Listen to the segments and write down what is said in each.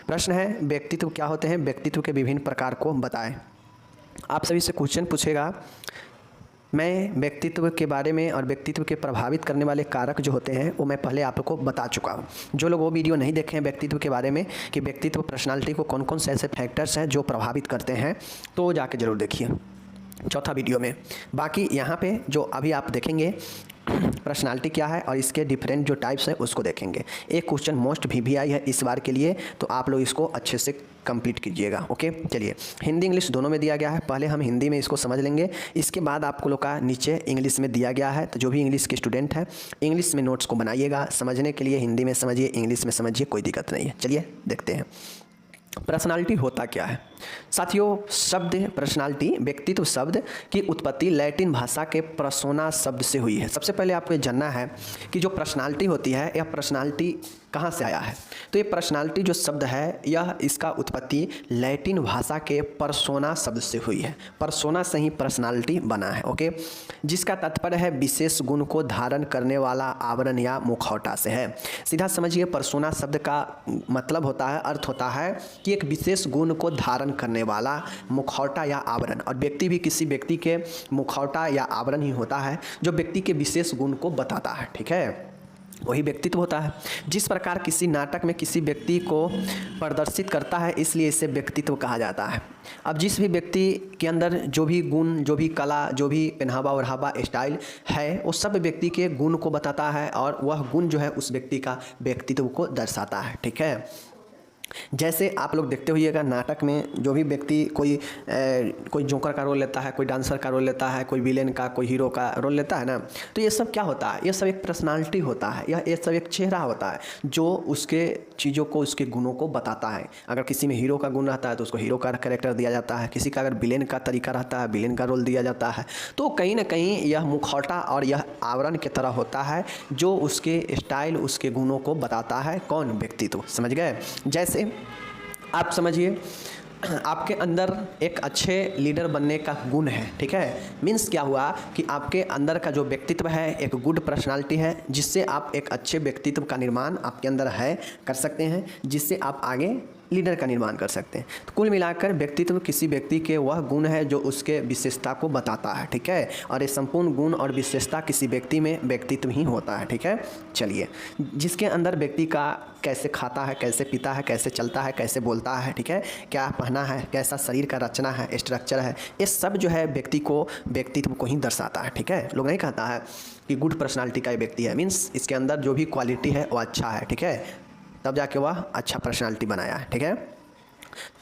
प्रश्न है व्यक्तित्व क्या होते हैं, व्यक्तित्व के विभिन्न प्रकार को बताएं। आप सभी से क्वेश्चन पूछेगा। मैं व्यक्तित्व के बारे में और व्यक्तित्व के प्रभावित करने वाले कारक जो होते हैं वो मैं पहले आप लोग को बता चुका हूँ। जो लोग वो वीडियो नहीं देखे हैं व्यक्तित्व के बारे में कि व्यक्तित्व पर्सनालिटी को कौन कौन से ऐसे फैक्टर्स हैं जो प्रभावित करते हैं, तो वो जाके ज़रूर देखिए चौथा वीडियो में। बाकी यहाँ पे जो अभी आप देखेंगे पर्सनालिटी क्या है और इसके डिफरेंट जो टाइप्स हैं उसको देखेंगे। एक क्वेश्चन मोस्ट VVI है इस बार के लिए, तो आप लोग इसको अच्छे से कंप्लीट कीजिएगा। ओके, चलिए हिंदी इंग्लिश दोनों में दिया गया है। पहले हम हिंदी में इसको समझ लेंगे, इसके बाद आपको लोग का नीचे इंग्लिश में दिया गया है। तो जो भी इंग्लिश के स्टूडेंट हैं इंग्लिश में नोट्स को बनाइएगा, समझने के लिए हिंदी में समझिए, इंग्लिश में समझिए, कोई दिक्कत नहीं है। चलिए देखते हैं पर्सनालिटी होता क्या है। साथियों, शब्द पर्सनालिटी व्यक्तित्व शब्द की उत्पत्ति लैटिन भाषा के पर्सोना शब्द से हुई है। सबसे पहले आपको ये जानना है कि जो पर्सनालिटी होती है यह पर्सनालिटी कहाँ से आया है। तो ये पर्सनालिटी जो शब्द है यह इसका उत्पत्ति लैटिन भाषा के पर्सोना शब्द से हुई है। पर्सोना से ही पर्सनालिटी बना है। ओके, जिसका तात्पर्य है विशेष गुण को धारण करने वाला आवरण या मुखौटा से है। सीधा समझिए, पर्सोना शब्द का मतलब होता है, अर्थ होता है कि एक विशेष गुण को धारण करने वाला मुखौटा या आवरण। और व्यक्ति भी किसी व्यक्ति के मुखौटा या आवरण ही होता है जो व्यक्ति के विशेष गुण को बताता है। ठीक है, वही व्यक्तित्व होता है। जिस प्रकार किसी नाटक में किसी व्यक्ति को प्रदर्शित करता है इसलिए इसे व्यक्तित्व कहा जाता है। अब जिस भी व्यक्ति के अंदर जो भी गुण, जो भी कला, जो भी पहनावा ओढ़ावा स्टाइल है वो सब व्यक्ति के गुण को बताता है और वह गुण जो है उस व्यक्ति का व्यक्तित्व को दर्शाता है। ठीक है, जैसे आप लोग देखते होइएगा नाटक में जो भी व्यक्ति कोई जोकर का रोल लेता है, कोई डांसर का रोल लेता है, कोई विलेन का, कोई हीरो का रोल लेता है ना, तो ये सब क्या होता है, ये सब एक पर्सनालिटी होता है, ये सब एक चेहरा होता है जो उसके चीज़ों को, उसके गुणों को बताता है। अगर किसी में हीरो का गुण रहता है तो उसको हीरो का कैरेक्टर दिया जाता है, किसी का अगर विलेन का तरीका रहता है विलेन का रोल दिया जाता है। तो कहीं ना कहीं यह मुखौटा और यह आवरण की तरह होता है जो उसके स्टाइल, उसके गुणों को बताता है। कौन? व्यक्तित्व। समझ गए? जैसे आप समझिए आपके अंदर एक अच्छे लीडर बनने का गुण है। ठीक है, मीन्स क्या हुआ कि आपके अंदर का जो व्यक्तित्व है एक गुड पर्सनालिटी है जिससे आप एक अच्छे व्यक्तित्व का निर्माण आपके अंदर है कर सकते हैं, जिससे आप आगे लीडर का निर्माण कर सकते हैं। तो कुल मिलाकर व्यक्तित्व किसी व्यक्ति के वह गुण है जो उसके विशेषता को बताता है। ठीक है, और ये संपूर्ण गुण और विशेषता किसी व्यक्ति में व्यक्तित्व ही होता है। ठीक है, चलिए जिसके अंदर व्यक्ति का कैसे खाता है, कैसे पीता है, कैसे चलता है, कैसे बोलता है, ठीक है, क्या पहना है, कैसा शरीर का रचना है, स्ट्रक्चर है, ये सब जो है व्यक्ति को, व्यक्तित्व को ही दर्शाता है। ठीक है, लोग नहीं कहता है कि गुड पर्सनालिटी का व्यक्ति है, मीन्स इसके अंदर जो भी क्वालिटी है वो अच्छा है। ठीक है, तब जाके वह अच्छा पर्सनालिटी बनाया है। ठीक है,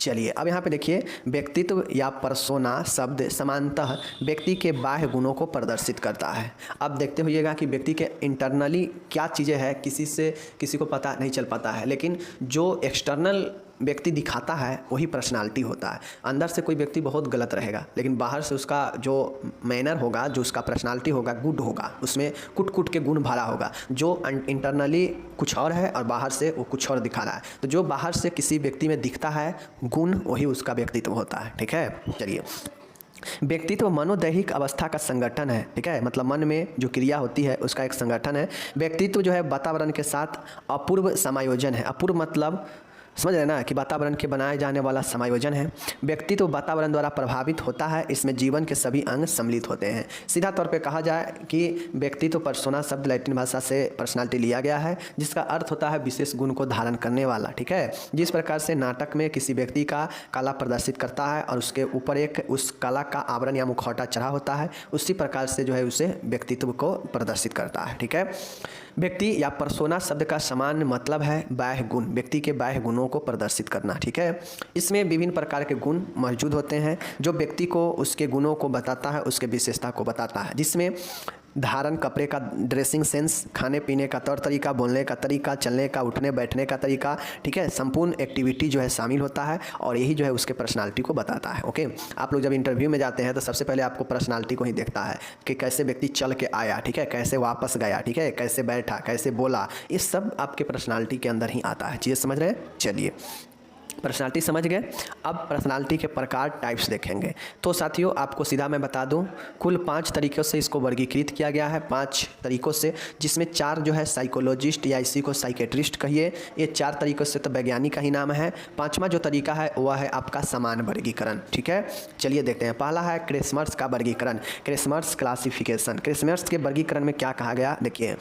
चलिए अब यहाँ पे देखिए व्यक्तित्व या पर्सोना शब्द सामान्यतः व्यक्ति के बाह्य गुणों को प्रदर्शित करता है। अब देखते होइएगा कि व्यक्ति के इंटरनली क्या चीज़ें हैं किसी को पता नहीं चल पाता है, लेकिन जो एक्सटर्नल व्यक्ति दिखाता है वही पर्सनालिटी होता है। अंदर से कोई व्यक्ति बहुत गलत रहेगा लेकिन बाहर से उसका जो मैनर होगा, जो उसका पर्सनालिटी होगा गुड होगा, उसमें कुट के गुण भरा होगा। जो इंटरनली कुछ और है और बाहर से वो कुछ और दिखा रहा है, तो जो बाहर से किसी व्यक्ति में दिखता है गुण वही उसका व्यक्तित्व होता है। ठीक है, चलिए व्यक्तित्व मनोदैहिक अवस्था का संगठन है। ठीक है, मतलब मन में जो क्रिया होती है उसका एक संगठन है। व्यक्तित्व जो है वातावरण के साथ अपूर्व समायोजन है। अपूर्व मतलब समझ रहे हैं ना कि वातावरण के बनाए जाने वाला समायोजन है। व्यक्तित्व वातावरण द्वारा प्रभावित होता है, इसमें जीवन के सभी अंग सम्मिलित होते हैं। सीधा तौर पे कहा जाए कि व्यक्तित्व पर्सोना शब्द लैटिन भाषा से पर्सनालिटी लिया गया है जिसका अर्थ होता है विशेष गुण को धारण करने वाला। ठीक है, जिस प्रकार से नाटक में किसी व्यक्ति का कला प्रदर्शित करता है और उसके ऊपर एक उस कला का आवरण या मुखौटा चढ़ा होता है, उसी प्रकार से जो है उसे व्यक्तित्व को प्रदर्शित करता है। ठीक है, व्यक्ति या पर्सोना शब्द का सामान्य मतलब है बाह्य गुण, व्यक्ति के बाह्य गुणों को प्रदर्शित करना। ठीक है, इसमें विभिन्न प्रकार के गुण मौजूद होते हैं जो व्यक्ति को उसके गुणों को बताता है, उसके विशेषता को बताता है, जिसमें धारण, कपड़े का, ड्रेसिंग सेंस, खाने पीने का तौर तरीका, बोलने का तरीका, चलने का, उठने बैठने का तरीका, ठीक है, संपूर्ण एक्टिविटी जो है शामिल होता है और यही जो है उसके पर्सनालिटी को बताता है। ओके, आप लोग जब इंटरव्यू में जाते हैं तो सबसे पहले आपको पर्सनालिटी को ही देखता है कि कैसे व्यक्ति चल के आया, ठीक है, कैसे वापस गया, ठीक है, कैसे बैठा, कैसे बोला, ये सब आपके पर्सनालिटी के अंदर ही आता है। चीज़ें समझ रहे हैं? चलिए पर्सनालिटी समझ गए। अब पर्सनालिटी के प्रकार टाइप्स देखेंगे। तो साथियों आपको सीधा मैं बता दूं, कुल 5 तरीक़ों से इसको वर्गीकृत किया गया है, 5 तरीक़ों से, जिसमें 4 जो है साइकोलॉजिस्ट या इसी को साइकेट्रिस्ट कहिए, ये 4 तरीक़ों से तो वैज्ञानिक का ही नाम है। 5वां जो तरीका है वह है आपका समान वर्गीकरण। ठीक है, चलिए देखते हैं। पहला है क्रेसमर्स का वर्गीकरण, क्रेसमर्स क्लासिफिकेशन। क्रेसमर्स के वर्गीकरण में क्या कहा गया देखिए,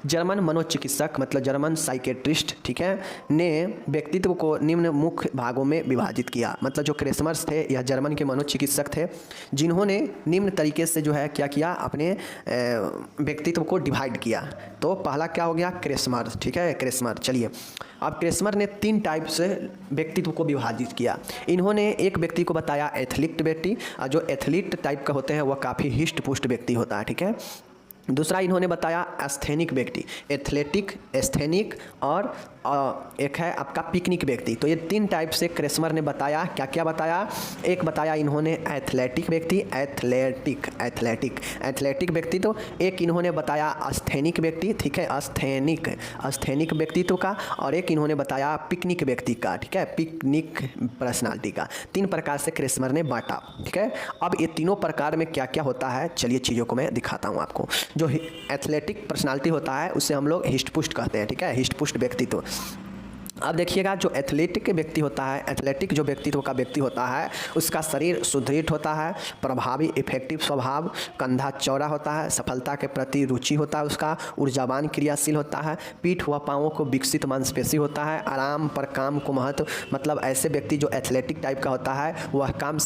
जर्मन मनोचिकित्सक मतलब जर्मन साइकेट्रिस्ट, ठीक है, ने व्यक्तित्व को निम्न मुख्य भागों में विभाजित किया। मतलब जो क्रेसमर्स थे यह जर्मन के मनोचिकित्सक थे, जिन्होंने निम्न तरीके से जो है क्या किया, अपने व्यक्तित्व को डिवाइड किया। तो पहला क्या हो गया, क्रेसमर। ठीक है, क्रेसमर। चलिए अब क्रेसमर ने 3 टाइप से व्यक्तित्व को विभाजित किया। इन्होंने एक व्यक्ति को बताया एथलीट व्यक्ति, जो एथलीट टाइप का होते हैं वह काफ़ी हिस्ट पुष्ट व्यक्ति होता है। ठीक है, दूसरा इन्होंने बताया एस्थेनिक व्यक्ति, एथलेटिक, एस्थेनिक, और एक है आपका पिकनिक व्यक्ति। तो ये 3 टाइप से क्रेसमर ने बताया। क्या क्या बताया, एक बताया इन्होंने एथलेटिक व्यक्ति, एथलेटिक व्यक्तित्व। एक इन्होंने बताया एस्थेनिक व्यक्ति, ठीक है, एस्थेनिक व्यक्तित्व का। और एक इन्होंने बताया पिकनिक व्यक्ति का, ठीक है, पिकनिक पर्सनालिटी का। 3 प्रकार से क्रेसमर ने बांटा। ठीक है, अब ये तीनों प्रकार में क्या क्या होता है, चलिए चीज़ों को मैं दिखाता हूँ आपको। जो एथलेटिक पर्सनालिटी होता है उसे हम लोग हिस्ट पुष्ट कहते हैं। ठीक है, हिस्ट पुष्ट व्यक्तित्व। अब देखिएगा, जो एथलेटिक व्यक्ति होता है, एथलेटिक जो व्यक्तित्व का व्यक्ति होता है, उसका शरीर सुदृढ़ होता है, प्रभावी इफेक्टिव स्वभाव, कंधा चौड़ा होता है, सफलता के प्रति रुचि होता है उसका, ऊर्जावान क्रियाशील होता है, पीठ व पाँवों को विकसित मांसपेशी होता है, आराम पर काम को महत्व। मतलब ऐसे व्यक्ति जो एथलेटिक टाइप का होता है वह आराम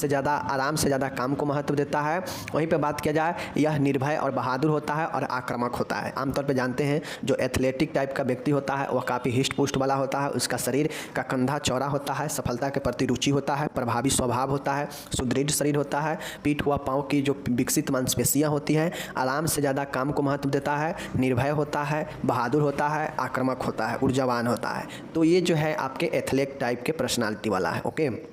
से ज़्यादा काम को महत्व देता है। वहीं पर बात किया जाए, यह निर्भय और बहादुर होता है और आक्रामक होता है। आमतौर पर जानते हैं जो एथलेटिक टाइप का व्यक्ति होता है वह काफ़ी हिस्ट पुष्ट वाला होता है, उसका शरीर का कंधा चौड़ा होता है, सफलता के प्रति रुचि होता है, प्रभावी स्वभाव होता है, सुदृढ़ शरीर होता है, पीठ व पाँव की जो विकसित मांसपेशियां होती हैं, आराम से ज़्यादा काम को महत्व देता है, निर्भय होता है, बहादुर होता है, आक्रामक होता है, ऊर्जावान होता है। तो ये जो है आपके एथलेट टाइप के पर्सनालिटी वाला है। ओके,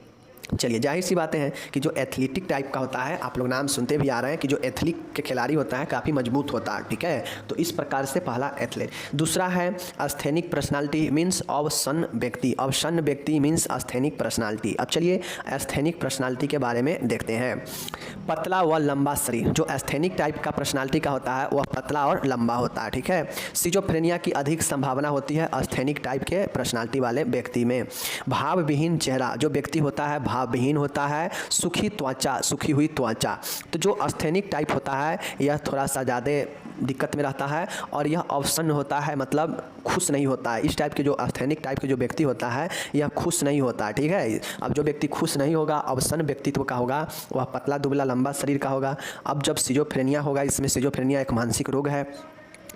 चलिए जाहिर सी बातें हैं कि जो एथलेटिक टाइप का होता है, आप लोग नाम सुनते भी आ रहे हैं कि जो एथलीट के खिलाड़ी होता है काफ़ी मजबूत होता है। ठीक है, तो इस प्रकार से पहला एथलेट। दूसरा है एस्थेनिक पर्सनालिटी मीन्स अवसन्न व्यक्ति, अवसन्न व्यक्ति मीन्स एस्थेनिक पर्सनालिटी। अब चलिए एस्थेनिक पर्सनालिटी के बारे में देखते हैं। पतला व लंबा शरीर, जो एस्थेनिक टाइप का पर्सनालिटी का होता है वह पतला और लंबा होता है। ठीक है, सिजोफ्रेनिया की अधिक संभावना होती है एस्थेनिक टाइप के पर्सनालिटी वाले व्यक्ति में। भावविहीन चेहरा, जो व्यक्ति होता है भावविहीन होता है, सुखी त्वचा, सुखी हुई त्वचा। तो जो एस्थेनिक टाइप होता है यह थोड़ा सा ज़्यादा दिक्कत में रहता है और यह अवसन्न होता है, मतलब खुश नहीं होता है। इस टाइप के जो एस्थेनिक टाइप के जो व्यक्ति होता है यह खुश नहीं होता है। ठीक है, अब जो व्यक्ति खुश नहीं होगा, अवसन्न व्यक्तित्व का होगा, वह पतला दुबला लंबा शरीर का होगा। अब जब सिजोफ्रेनिया होगा, इसमें सिजोफ्रेनिया एक मानसिक रोग है,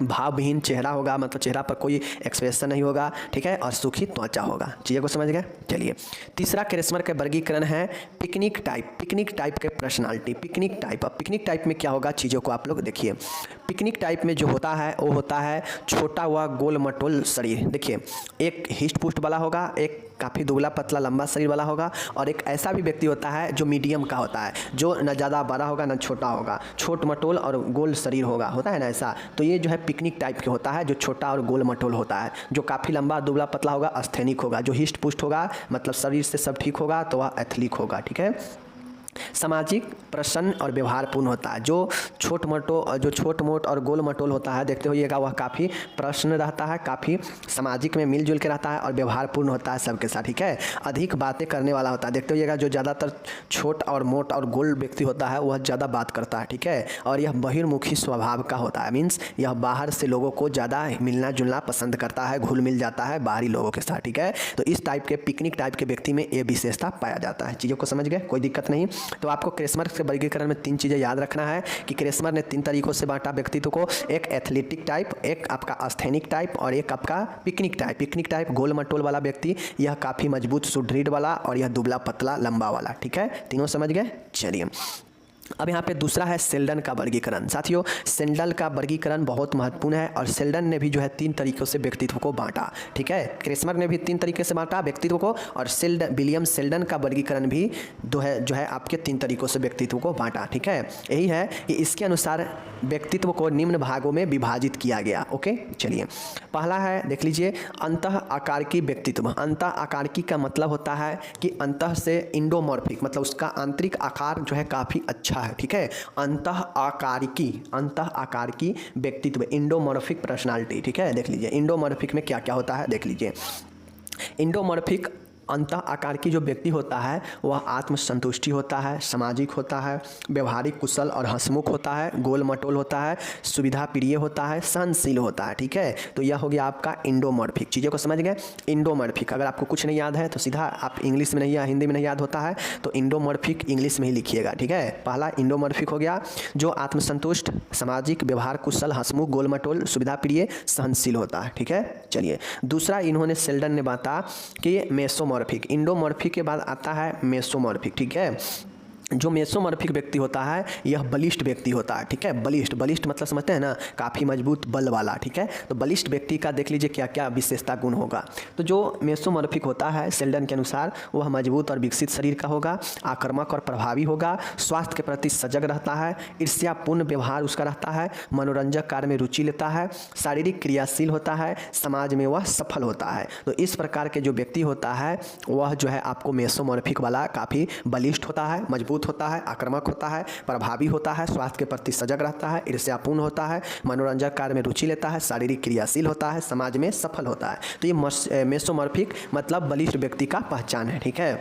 भावविहीन चेहरा होगा, मतलब चेहरा पर कोई एक्सप्रेशन नहीं होगा। ठीक है, और सुखी त्वचा होगा। चीज़ों को समझ गए। चलिए तीसरा क्रेसमर का वर्गीकरण है पिकनिक टाइप, पिकनिक टाइप के पर्सनालिटी, पिकनिक टाइप। अब पिकनिक टाइप में क्या होगा, चीज़ों को आप लोग देखिए। पिकनिक टाइप में जो होता है वो होता है छोटा व गोल मटोल शरीर। देखिए, एक हिस्ट पुष्ट वाला होगा, एक काफ़ी दुबला पतला लंबा शरीर वाला होगा, और एक ऐसा भी व्यक्ति होता है जो मीडियम का होता है, जो न ज़्यादा बड़ा होगा न छोटा होगा, छोट मटोल और गोल शरीर होगा, होता है ना ऐसा। तो ये जो है पिकनिक टाइप के होता है, जो छोटा और गोल मटोल होता है। जो काफ़ी लंबा दुबला पतला होगा एस्थेनिक होगा, जो हिस्ट पुष्ट होगा मतलब शरीर से सब ठीक होगा तो वह एथलीट होगा। ठीक है, सामाजिक, प्रसन्न और व्यवहारपूर्ण होता है। जो छोट मोट और गोल मटोल होता है, देखते होइएगा, वह काफ़ी प्रसन्न रहता है, काफ़ी सामाजिक में मिलजुल के रहता है और व्यवहारपूर्ण होता है सबके साथ। ठीक है, अधिक बातें करने वाला होता है। देखते होइएगा, जो ज़्यादातर छोट और मोट और गोल व्यक्ति होता है वह ज़्यादा बात करता है। ठीक है, और यह बहिर्मुखी स्वभाव का होता है, मीन्स यह बाहर से लोगों को ज़्यादा मिलना जुलना पसंद करता है, घुल मिल जाता है बाहरी लोगों के साथ। ठीक है, तो इस टाइप के पिकनिक टाइप के व्यक्ति में ये विशेषता पाया जाता है। चीज़ों को समझ गए, कोई दिक्कत नहीं। तो आपको क्रेसमर के वर्गीकरण में 3 चीज़ें याद रखना है कि क्रेसमर ने 3 तरीकों से बांटा व्यक्तित्व को, एक एथलेटिक टाइप, एक आपका एस्थेनिक टाइप और एक आपका पिकनिक टाइप। पिकनिक टाइप गोल मटोल वाला व्यक्ति, यह काफ़ी मजबूत सुदृढ़ वाला, और यह दुबला पतला लंबा वाला। ठीक है, तीनों समझ गए। चलिए अब यहाँ पे दूसरा है सेल्डन का वर्गीकरण। साथियों, सेल्डन का वर्गीकरण बहुत महत्वपूर्ण है और सेल्डन ने भी जो है 3 तरीकों से व्यक्तित्व को बांटा। ठीक है, क्रेसमर ने भी 3 तरीके से बांटा व्यक्तित्व को, और विलियम सेल्डन का वर्गीकरण भी जो है आपके 3 तरीकों से व्यक्तित्व को बांटा। ठीक है, यही है कि इसके अनुसार व्यक्तित्व को निम्न भागों में विभाजित किया गया। ओके, चलिए पहला है, देख लीजिए, अंतः आकारकी व्यक्तित्व। अंतः आकारकी का मतलब होता है कि अंतः से इंडोमॉर्फिक, मतलब उसका आंतरिक आकार जो है काफ़ी अच्छा है। ठीक है, अंतः आकारकी व्यक्तित्व, इंडोमॉर्फिक पर्सनालिटी। ठीक है, देख लीजिए इंडोमॉर्फिक में क्या क्या होता है, देख लीजिए। इंडोमॉर्फिक अंतः आकार की जो व्यक्ति होता है वह आत्मसंतुष्टि होता है, सामाजिक होता है, व्यवहारिक, कुशल और हंसमुख होता है, गोल मटोल होता है, सुविधा प्रिय होता है, सहनशील होता है। ठीक है, तो यह हो गया आपका इंडोमॉर्फिक। चीज़ों को समझ गए, इंडोमॉर्फिक। अगर आपको कुछ नहीं याद है तो सीधा आप इंग्लिश में नहीं या हिंदी में नहीं याद होता है तो इंडोमॉर्फिक इंग्लिश में ही लिखिएगा। ठीक है, पहला इंडोमॉर्फिक हो गया जो आत्मसंतुष्ट, सामाजिक, व्यवहार कुशल, हंसमुख, गोल मटोल, सुविधा प्रिय, सहनशील होता है। ठीक है, चलिए दूसरा इन्होंने सेल्डन ने बाता कि मेसोमॉर्फिक। इंडोमॉर्फिक के बाद आता है मेसोमॉर्फिक। ठीक है, जो मेसोमॉर्फिक व्यक्ति होता है यह बलिष्ठ व्यक्ति होता है। ठीक है, बलिष्ठ मतलब समझते हैं ना, काफ़ी मजबूत बल वाला। ठीक है, तो बलिष्ठ व्यक्ति का देख लीजिए क्या क्या विशेषता गुण होगा। तो जो मेसोमॉर्फिक होता है सेल्डन के अनुसार वह मजबूत और विकसित शरीर का होगा, आक्रामक और प्रभावी होगा, स्वास्थ्य के प्रति सजग रहता है, ईर्ष्यापूर्ण व्यवहार उसका रहता है, मनोरंजक कार्य में रुचि लेता है, शारीरिक क्रियाशील होता है, समाज में वह सफल होता है। तो इस प्रकार के जो व्यक्ति होता है वह जो है आपको मेसोमॉर्फिक वाला काफ़ी बलिष्ठ होता है, मजबूत होता है, आक्रामक होता है, प्रभावी होता है, स्वास्थ्य के प्रति सजग रहता है, ईर्ष्यापूर्ण होता है, मनोरंजक कार्य में रुचि लेता है, शारीरिक क्रियाशील होता है, समाज में सफल होता है। तो ये मेसोमॉर्फिक मतलब बलिष्ठ व्यक्ति का पहचान है। ठीक है,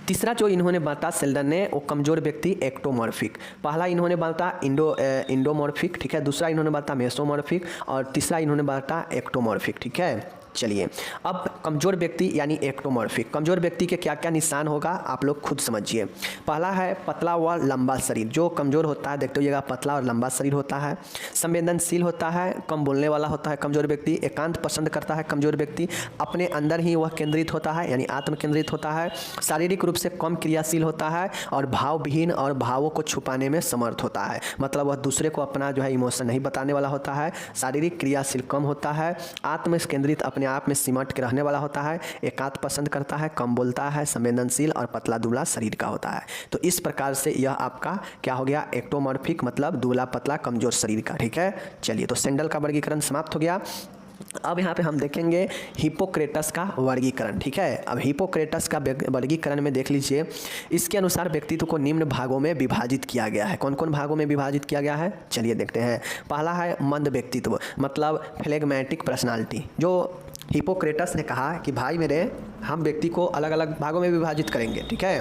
तीसरा जो इन्होंने बांटा सेल्डन ने वो कमजोर व्यक्ति एक्टोमॉर्फिक। पहला इन्होंने बांटा इंडोमॉर्फिक। ठीक है, दूसरा इन्होंने बांटा मेसोमॉर्फिक और तीसरा इन्होंने बांटा एक्टोमॉर्फिक। ठीक है, चलिए अब कमजोर व्यक्ति यानी एक्टोमॉर्फिक। कमजोर व्यक्ति के क्या क्या निशान होगा आप लोग खुद समझिए। पहला है पतला व लंबा शरीर। जो कमजोर होता है देखते होइएगा पतला और लंबा शरीर होता है, संवेदनशील होता है, कम बोलने वाला होता है कमजोर व्यक्ति, एकांत पसंद करता है कमजोर व्यक्ति, अपने अंदर ही वह केंद्रित होता है यानी आत्म केंद्रित होता है, शारीरिक रूप से कम क्रियाशील होता है और भावविहीन और भावों को छुपाने में समर्थ होता है। मतलब वह दूसरे को अपना जो है इमोशन नहीं बताने वाला होता है, शारीरिक क्रियाशील कम होता है, आत्म केंद्रित अपने आप में सिमट के रहने वाला होता है, एकांत पसंद करता है, कम बोलता है, संवेदनशील और पतला दुबला शरीर का होता है। तो इस प्रकार से यह आपका क्या हो गया, एक्टोमॉर्फिक मतलब दुबला पतला कमजोर शरीर का। ठीक है, चलिए तो सेंडल का वर्गीकरण समाप्त हो गया। अब यहाँ पे हम देखेंगे हिपोक्रेटस का वर्गीकरण। ठीक है, अब हिपोक्रेटस का वर्गीकरण में देख लीजिए, इसके अनुसार व्यक्तित्व को निम्न भागों में विभाजित किया गया है। कौन कौन भागों में विभाजित किया गया है चलिए देखते हैं। पहला है मंद व्यक्तित्व मतलब फ्लेगमेटिक पर्सनालिटी। जो हिपोक्रेटस ने कहा कि भाई मेरे हम व्यक्ति को अलग अलग भागों में विभाजित करेंगे। ठीक है,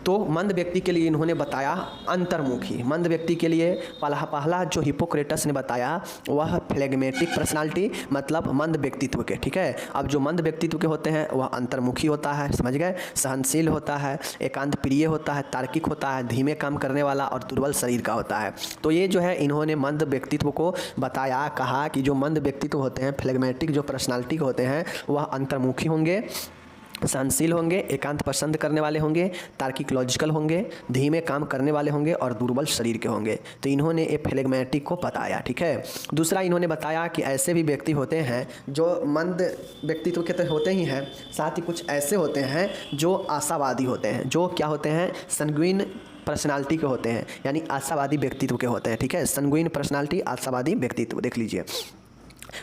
तो मंद व्यक्ति के लिए इन्होंने बताया अंतर्मुखी। मंद व्यक्ति के लिए पहला जो हिपोक्रेटस ने बताया वह फ्लेगमेटिक पर्सनालिटी मतलब मंद व्यक्तित्व के। ठीक है, अब जो मंद व्यक्तित्व के होते हैं वह अंतर्मुखी होता है, समझ गए, सहनशील होता है, एकांत प्रिय होता है, तार्किक होता है, धीमे काम करने वाला और दुर्बल शरीर का होता है। तो ये जो है इन्होंने मंद व्यक्तित्व को बताया, कहा कि जो मंद व्यक्तित्व होते हैं फ्लेगमेटिक जो पर्सनालिटी के होते हैं वह अंतर्मुखी होंगे, सहनशील होंगे, एकांत पसंद करने वाले होंगे, तार्किक लॉजिकल होंगे, धीमे काम करने वाले होंगे और दुर्बल शरीर के होंगे। तो इन्होंने ये फ्लेगमेटिक को बताया। ठीक है, दूसरा इन्होंने बताया कि ऐसे भी व्यक्ति होते हैं जो मंद व्यक्तित्व के तो होते ही हैं, साथ ही कुछ ऐसे होते हैं जो आशावादी होते हैं, जो क्या होते हैं संगुइन पर्सनालिटी के होते हैं यानी आशावादी व्यक्तित्व के होते हैं। ठीक है, संगुइन पर्सनालिटी आशावादी व्यक्तित्व देख लीजिए।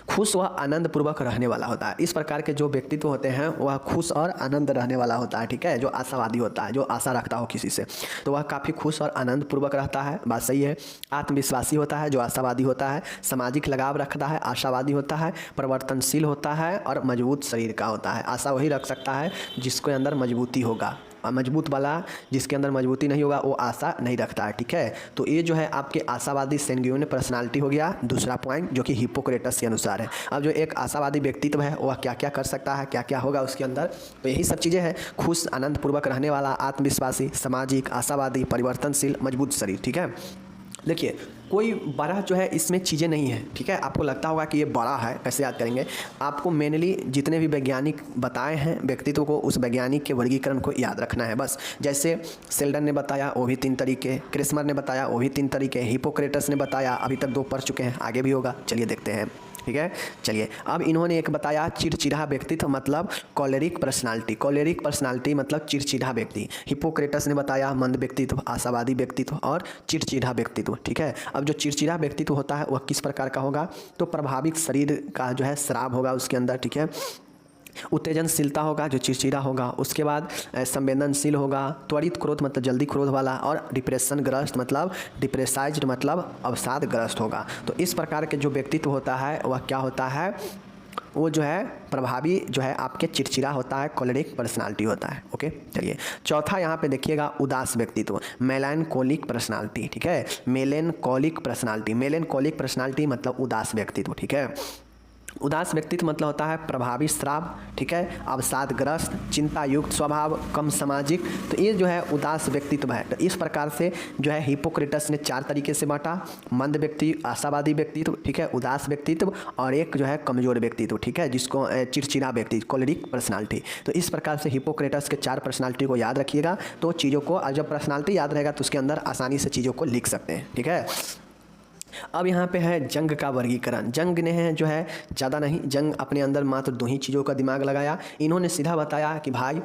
खुश व आनंद पूर्वक रहने वाला होता है। इस प्रकार के जो व्यक्तित्व होते हैं वह खुश और आनंद रहने वाला होता है। ठीक है, जो आशावादी होता है, जो आशा रखता हो किसी से, तो वह काफ़ी खुश और आनंद पूर्वक रहता है, बात सही है। आत्मविश्वासी होता है जो आशावादी होता है, सामाजिक लगाव रखता है आशावादी होता है, परिवर्तनशील होता है और मजबूत शरीर का होता है। आशा वही रख सकता है जिसके अंदर मजबूती होगा, मजबूत वाला जिसके अंदर मजबूती नहीं होगा वो आशा नहीं रखता है। ठीक है, तो ये जो है आपके आशावादी सैंग्यूइन पर्सनालिटी हो गया दूसरा पॉइंट जो कि हिपोक्रेटस के अनुसार है। अब जो एक आशावादी व्यक्तित्व है वह क्या क्या कर सकता है, क्या क्या होगा उसके अंदर, तो यही सब चीज़ें हैं, खुश आनंद पूर्वक रहने वाला, आत्मविश्वासी, सामाजिक, आशावादी, परिवर्तनशील, मजबूत शरीर। ठीक है, देखिए कोई बड़ा जो है इसमें चीज़ें नहीं है, ठीक है। आपको लगता होगा कि ये बड़ा है, कैसे याद करेंगे। आपको मेनली जितने भी वैज्ञानिक बताए हैं व्यक्तित्व को, उस वैज्ञानिक के वर्गीकरण को याद रखना है बस। जैसे शेल्डन ने बताया वो भी 3 तरीके, क्रिस्मर ने बताया वो भी 3 तरीके, हिपोक्रेटस ने बताया, अभी तक 2 पढ़ चुके हैं, आगे भी होगा, चलिए देखते हैं, ठीक है। चलिए अब इन्होंने एक बताया चिड़चिड़ा व्यक्तित्व मतलब कॉलेरिक पर्सनालिटी। कॉलेरिक पर्सनालिटी मतलब चिड़चिड़ा व्यक्ति। हिपोक्रेटस ने बताया मंद व्यक्तित्व, आशावादी व्यक्तित्व और चिड़चिड़ा व्यक्तित्व, ठीक है। अब जो चिड़चिड़ा व्यक्तित्व होता है वह किस प्रकार का होगा, तो प्रभावित शरीर का जो है स्राव होगा उसके अंदर, ठीक है। उत्तेजनशीलता होगा जो चिड़चिड़ा होगा, उसके बाद संवेदनशील होगा, त्वरित क्रोध मतलब जल्दी क्रोध वाला, और डिप्रेशन ग्रस्त मतलब डिप्रेसाइज्ड मतलब अवसाद ग्रस्त होगा। तो इस प्रकार के जो व्यक्तित्व होता है वह क्या होता है, वो जो है प्रभावी जो है आपके चिड़चिड़ा होता है, कॉलेरिक पर्सनालिटी होता है। ओके चलिए चौथा यहाँ पे देखिएगा उदास व्यक्तित्व, मेलानकोलिक पर्सनालिटी, ठीक है। मेलानकोलिक पर्सनालिटी, मेलानकोलिक पर्सनालिटी मतलब उदास व्यक्तित्व, ठीक है। उदास व्यक्तित्व मतलब होता है प्रभावी श्राव, ठीक है, अवसादग्रस्त, चिंतायुक्त स्वभाव, कम सामाजिक। तो ये जो है उदास व्यक्तित्व है। तो इस प्रकार से जो है हिपोक्रेटस ने 4 तरीके से बांटा, मंद व्यक्ति, आशावादी व्यक्तित्व, ठीक है, उदास व्यक्तित्व और एक जो है कमजोर व्यक्तित्व, ठीक है, जिसको चिड़चिड़ा व्यक्ति, कॉलेरिक पर्सनालिटी। तो इस प्रकार से हिपोक्रेटस के 4 पर्सनालिटी को याद रखिएगा, तो चीज़ों को जब पर्सनालिटी याद रहेगा तो उसके अंदर आसानी से चीज़ों को लिख सकते हैं, ठीक है। अब यहाँ पे है जंग का वर्गीकरण। जंग ने है जो है ज़्यादा नहीं, जंग अपने अंदर मात्र 2 ही चीज़ों का दिमाग लगाया। इन्होंने सीधा बताया कि भाई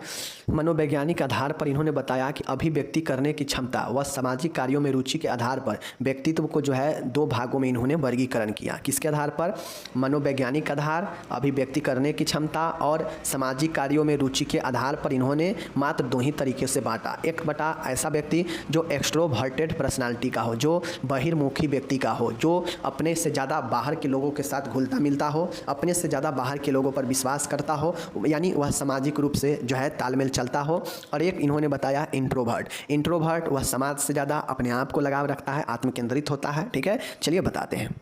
मनोवैज्ञानिक आधार पर इन्होंने बताया कि अभिव्यक्ति करने की क्षमता व सामाजिक कार्यों में रुचि के आधार पर व्यक्तित्व को जो है 2 भागों में इन्होंने वर्गीकरण किया। किसके आधार पर, मनोवैज्ञानिक आधार, अभिव्यक्ति करने की क्षमता और सामाजिक कार्यों में रुचि के आधार पर इन्होंने मात्र 2 ही तरीके से बांटा। एक बटा ऐसा व्यक्ति जो एक्सट्रोवर्टेड पर्सनालिटी का हो, जो बहिर्मुखी व्यक्ति का हो, जो अपने से ज़्यादा बाहर के लोगों के साथ घुलता मिलता हो, अपने से ज़्यादा बाहर के लोगों पर विश्वास करता हो, यानी वह सामाजिक रूप से जो है तालमेल चलता हो। और एक इन्होंने बताया इंट्रोवर्ट। इंट्रोवर्ट वह समाज से ज़्यादा अपने आप को लगाव रखता है, आत्मकेंद्रित होता है, ठीक है। चलिए बताते हैं।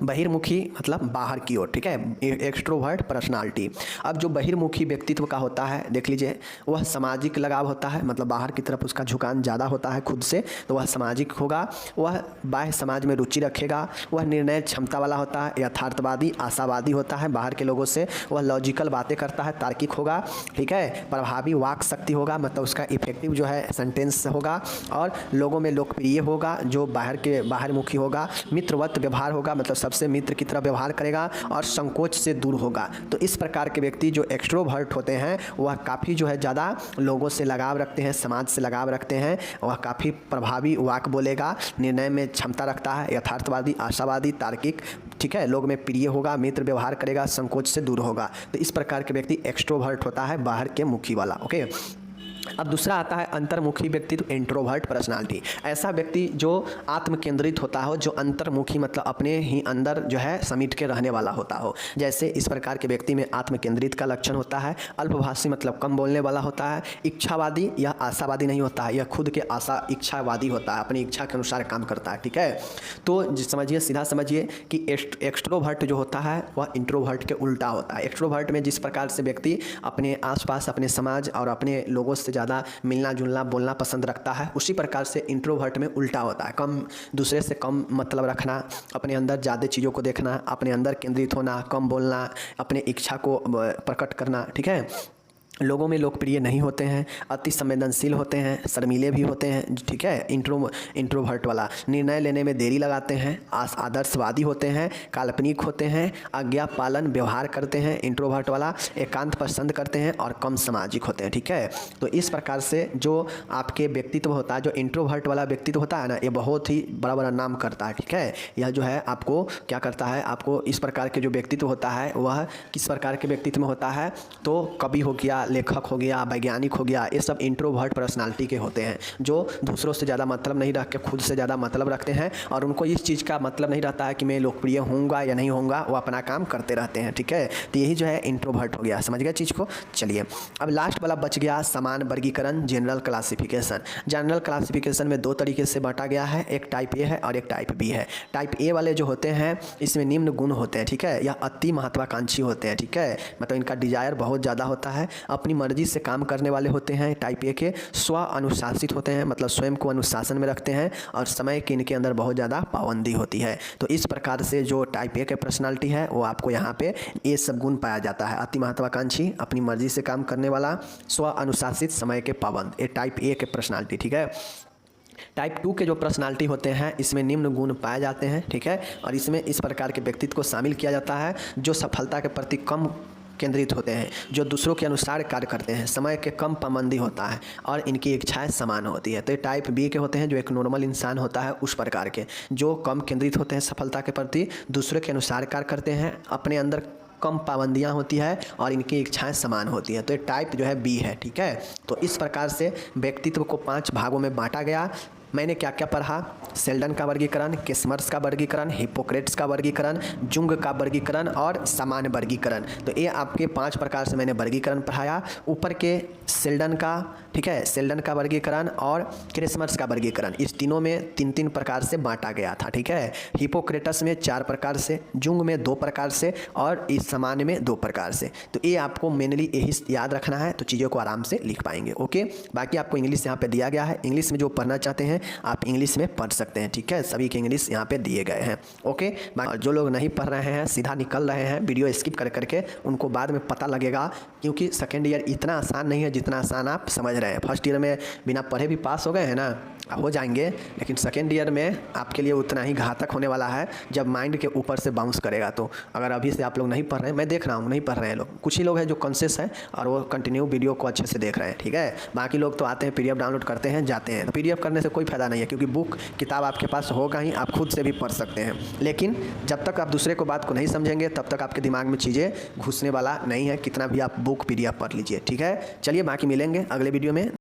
बहिर्मुखी मतलब बाहर की ओर, ठीक है, एक्सट्रोवर्ट पर्सनालिटी। अब जो बहिर्मुखी व्यक्तित्व का होता है देख लीजिए, वह सामाजिक लगाव होता है, मतलब बाहर की तरफ उसका झुकान ज़्यादा होता है खुद से, तो वह सामाजिक होगा। वह बाह्य समाज में रुचि रखेगा। वह निर्णय क्षमता वाला होता है, यथार्थवादी, आशावादी होता है बाहर के लोगों से। वह लॉजिकल बातें करता है, तार्किक होगा, ठीक है। प्रभावी वाक शक्ति होगा, मतलब उसका इफेक्टिव जो है सेंटेंस होगा। और लोगों में लोकप्रिय होगा, जो बाहरमुखी होगा। मित्रवत व्यवहार होगा, मतलब सबसे मित्र की तरह व्यवहार करेगा और संकोच से दूर होगा। तो इस प्रकार के व्यक्ति जो एक्सट्रोवर्ट होते हैं वह काफ़ी जो है ज़्यादा लोगों से लगाव रखते हैं, समाज से लगाव रखते हैं। वह काफ़ी प्रभावी वाक बोलेगा, निर्णय में क्षमता रखता है, यथार्थवादी, आशावादी, तार्किक, ठीक है, लोग में प्रिय होगा, मित्र व्यवहार करेगा, संकोच से दूर होगा। तो इस प्रकार के व्यक्ति एक्सट्रोवर्ट होता है, बाहर के मुखी वाला। ओके, अब दूसरा आता है अंतर्मुखी व्यक्तित्व, इंट्रोवर्ट पर्सनालिटी। ऐसा व्यक्ति जो आत्मकेंद्रित होता हो, जो अंतर्मुखी मतलब अपने ही अंदर जो है समेट के रहने वाला होता हो। जैसे इस प्रकार के व्यक्ति में आत्मकेंद्रित का लक्षण होता है। अल्पभाषी मतलब कम बोलने वाला होता है। इच्छावादी या आशावादी नहीं होता है, यह खुद के इच्छावादी होता है, अपनी इच्छा के अनुसार काम करता है, ठीक है। तो समझिए, सीधा समझिए कि एक्सट्रोवर्ट जो होता है वह इंट्रोवर्ट के उल्टा होता है। एक्सट्रोवर्ट में जिस प्रकार से व्यक्ति अपने आसपास, अपने समाज और अपने लोगों से ज़्यादा मिलना जुलना बोलना पसंद रखता है, उसी प्रकार से इंट्रोवर्ट में उल्टा होता है। कम, दूसरे से कम मतलब रखना, अपने अंदर ज़्यादा चीज़ों को देखना, अपने अंदर केंद्रित होना, कम बोलना, अपने इच्छा को प्रकट करना, ठीक है। लोगों में लोकप्रिय नहीं होते हैं, अति संवेदनशील होते हैं, शर्मीले भी होते हैं, ठीक है। इंट्रोवर्ट वाला निर्णय लेने में देरी लगाते हैं, आदर्शवादी होते हैं, काल्पनिक होते हैं, आज्ञा पालन व्यवहार करते हैं। इंट्रोवर्ट वाला एकांत पसंद करते हैं और कम सामाजिक होते हैं, ठीक है। तो इस प्रकार से जो आपके व्यक्तित्व होता है, जो इंट्रोवर्ट वाला व्यक्तित्व होता है ना, ये बहुत ही बड़ा बड़ा नाम करता है, ठीक है। यह जो है आपको क्या करता है, आपको इस प्रकार के जो व्यक्तित्व होता है वह किस प्रकार के व्यक्तित्व में होता है, तो कवि हो गया, लेखक हो गया, वैज्ञानिक हो गया, ये सब इंट्रोवर्ट पर्सनालिटी के होते हैं, जो दूसरों से ज़्यादा मतलब नहीं रख के खुद से ज़्यादा मतलब रखते हैं। और उनको इस चीज़ का मतलब नहीं रहता है कि मैं लोकप्रिय होऊंगा या नहीं होऊंगा, वो अपना काम करते रहते हैं, ठीक है। तो यही जो है इंट्रोवर्ट हो गया, समझ गया चीज़ को। चलिए अब लास्ट वाला बच गया समान वर्गीकरण, जनरल क्लासिफिकेशन। जनरल क्लासिफिकेशन में 2 तरीके से बांटा गया है, एक टाइप ए है और एक टाइप बी है। टाइप ए वाले जो होते हैं इसमें निम्न गुण होते हैं, ठीक है, या अति महत्वाकांक्षी होते हैं, ठीक है, मतलब इनका डिजायर बहुत ज़्यादा होता है। अपनी मर्जी से काम करने वाले होते हैं। टाइप ए के स्व अनुशासित होते हैं, मतलब स्वयं को अनुशासन में रखते हैं और समय की इनके अंदर बहुत ज़्यादा पाबंदी होती है। तो इस प्रकार से जो टाइप ए के पर्सनालिटी है वो आपको यहाँ पे ये सब गुण पाया जाता है। अति महत्वाकांक्षी, अपनी मर्जी से काम करने वाला, स्व अनुशासित, समय के पाबंद, ये टाइप ए के पर्सनालिटी। ठीक है। टाइप 2 के जो पर्सनालिटी होते हैं इसमें निम्न गुण पाए जाते हैं। ठीक है। और इसमें इस प्रकार के व्यक्तित्व को शामिल किया जाता है जो सफलता के प्रति कम केंद्रित होते हैं, जो दूसरों के अनुसार कार्य करते हैं, समय के कम पाबंदी होता है और इनकी इच्छाएं समान होती है। तो ये टाइप बी के होते हैं जो एक नॉर्मल इंसान होता है उस प्रकार के, जो कम केंद्रित होते हैं सफलता के प्रति, दूसरे के अनुसार कार्य करते हैं, अपने अंदर कम पाबंदियां होती है और इनकी इच्छाएं समान होती है। तो ये टाइप जो है बी है। ठीक है। तो इस प्रकार से व्यक्तित्व को 5 भागों में बांटा गया। मैंने क्या क्या पढ़ा? सेल्डन का वर्गीकरण, केस्मर्स का वर्गीकरण, हिप्पोक्रेट्स का वर्गीकरण, जुंग का वर्गीकरण और सामान्य वर्गीकरण। तो ये आपके 5 प्रकार से मैंने वर्गीकरण पढ़ाया। ऊपर के सेल्डन का, ठीक है, सेल्डन का वर्गीकरण और केस्मर्स का वर्गीकरण, इस तीनों में 3-3 प्रकार से बांटा गया था। ठीक है। हिप्पोक्रेटस में 4 प्रकार से, जुंग में 2 प्रकार से और इस सामान्य में 2 प्रकार से। तो ये आपको मेनली यही याद रखना है, तो चीज़ों को आराम से लिख पाएंगे। ओके। बाकी आपको इंग्लिश यहाँ पे दिया गया है, इंग्लिश में जो पढ़ना चाहते हैं आप इंग्लिश में पढ़ सकते हैं। ठीक है। सभी के इंग्लिश यहाँ पे दिए गए हैं। ओके। और जो लोग नहीं पढ़ रहे हैं, सीधा निकल रहे हैं वीडियो स्किप कर करके, उनको बाद में पता लगेगा, क्योंकि सेकेंड ईयर इतना आसान नहीं है जितना आसान आप समझ रहे हैं। फर्स्ट ईयर में बिना पढ़े भी पास हो गए हैं ना, हो जाएंगे, लेकिन सेकेंड ईयर में आपके लिए उतना ही घातक होने वाला है जब माइंड के ऊपर से बाउंस करेगा। तो अगर अभी से आप लोग नहीं पढ़ रहे हैं, मैं देख रहा हूँ नहीं पढ़ रहे हैं लोग, कुछ ही लोग हैं जो कॉन्शियस हैं और वो कंटिन्यू वीडियो को अच्छे से देख रहे हैं। ठीक है। बाकी लोग तो आते हैं, पीडीएफ डाउनलोड करते हैं, जाते हैं। तो पीडीएफ करने से कोई फायदा नहीं है, क्योंकि बुक किताब आपके पास होगा ही, आप खुद से भी पढ़ सकते हैं। लेकिन जब तक आप दूसरे को बात को नहीं समझेंगे तब तक आपके दिमाग में चीज़ें घुसने वाला नहीं है, कितना भी आप बुक पीडीएफ पढ़ लीजिए। ठीक है। चलिए बाकी मिलेंगे अगले वीडियो में।